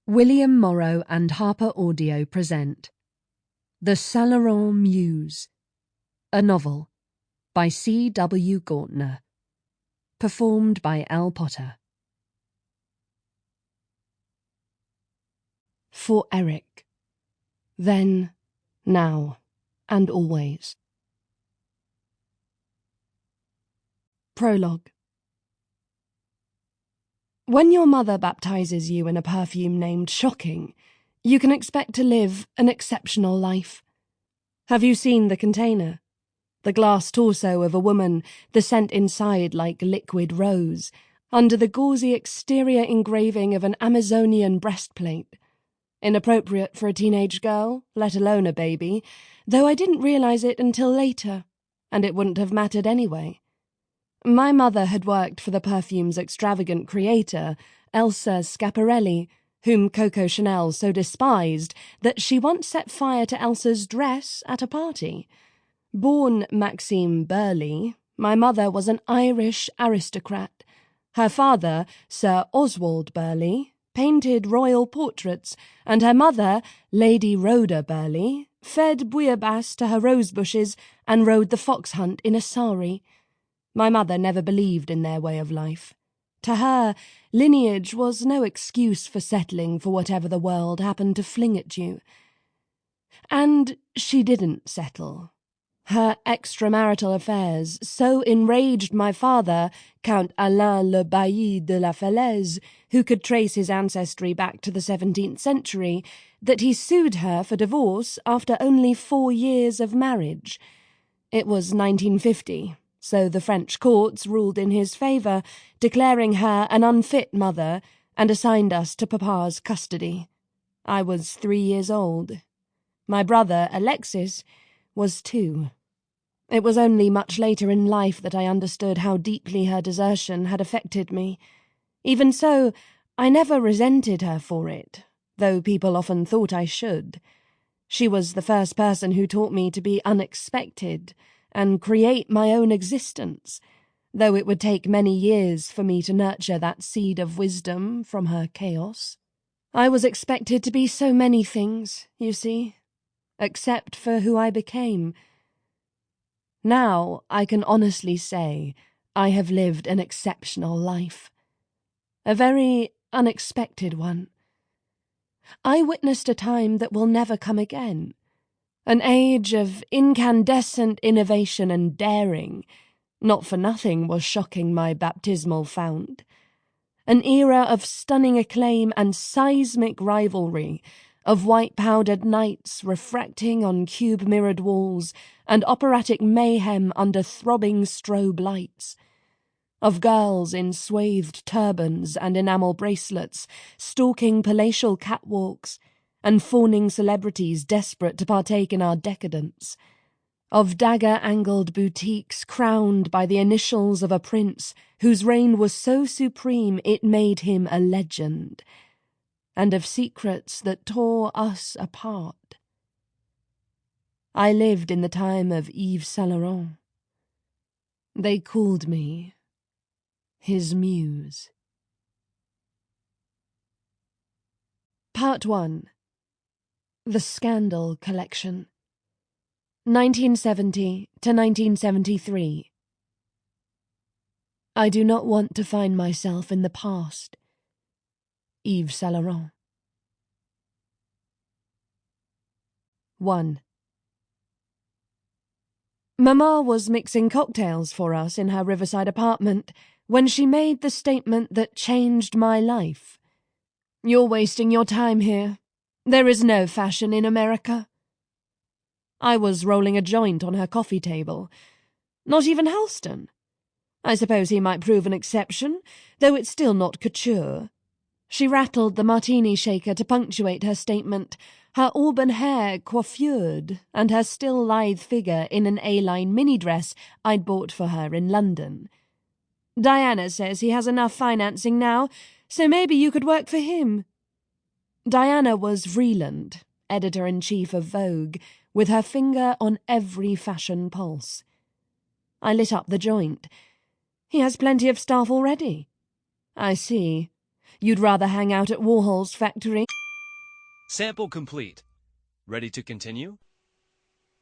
William Morrow and HarperAudio present The Saint Laurent Muse, a novel by C.W. Gortner, performed by Ell Potter. For Eric, then, now, and always. Prologue. When your mother baptizes you in a perfume named Shocking, you can expect to live an exceptional life. Have you seen the container? The glass torso of a woman, the scent inside like liquid rose, under the gauzy exterior engraving of an Amazonian breastplate. Inappropriate for a teenage girl, let alone a baby, though I didn't realize it until later, and it wouldn't have mattered anyway. My mother had worked for the perfume's extravagant creator, Elsa Schiaparelli, whom Coco Chanel so despised that she once set fire to Elsa's dress at a party. Born Maxime Burley, my mother was an Irish aristocrat. Her father, Sir Oswald Burley, painted royal portraits, and her mother, Lady Rhoda Burley, fed bouillabaisse to her rose bushes and rode the fox hunt in a sari. My mother never believed in their way of life. To her, lineage was no excuse for settling for whatever the world happened to fling at you. And she didn't settle. Her extramarital affairs so enraged my father, Count Alain le Bailli de la Falaise, who could trace his ancestry back to the 17th century, that he sued her for divorce after only 4 years of marriage. It was 1950. So the French courts ruled in his favour, declaring her an unfit mother, and assigned us to Papa's custody. I was 3 years old. My brother, Alexis, was 2. It was only much later in life that I understood how deeply her desertion had affected me. Even so, I never resented her for it, though people often thought I should. She was the first person who taught me to be unexpected and create my own existence, though it would take many years for me to nurture that seed of wisdom from her chaos. I was expected to be so many things, you see, except for who I became. Now I can honestly say I have lived an exceptional life. A very unexpected one. I witnessed a time that will never come again. An age of incandescent innovation and daring. Not for nothing was Shocking my baptismal fount. An era of stunning acclaim and seismic rivalry, of white-powdered nights refracting on cube-mirrored walls and operatic mayhem under throbbing strobe lights. Of girls in swathed turbans and enamel bracelets, stalking palatial catwalks, and fawning celebrities desperate to partake in our decadence. Of dagger-angled boutiques crowned by the initials of a prince whose reign was so supreme it made him a legend. And of secrets that tore us apart. I lived in the time of Yves Saint Laurent. They called me his muse. Part 1. The Scandal Collection, 1970 to 1973. I do not want to find myself in the past. Yves Saint Laurent. 1. Mamma was mixing cocktails for us in her riverside apartment when she made the statement that changed my life. "You're wasting your time here. There is no fashion in America." I was rolling a joint on her coffee table. Not even Halston. I suppose he might prove an exception, though it's still not couture. She rattled the martini shaker to punctuate her statement, her auburn hair coiffured and her still lithe figure in an A-line mini-dress I'd bought for her in London. "Diana says he has enough financing now, so maybe you could work for him." Diana was Vreeland, editor-in-chief of Vogue, with her finger on every fashion pulse. I lit up the joint. "He has plenty of staff already." "I see. You'd rather hang out at Warhol's factory? Sample complete. Ready to continue?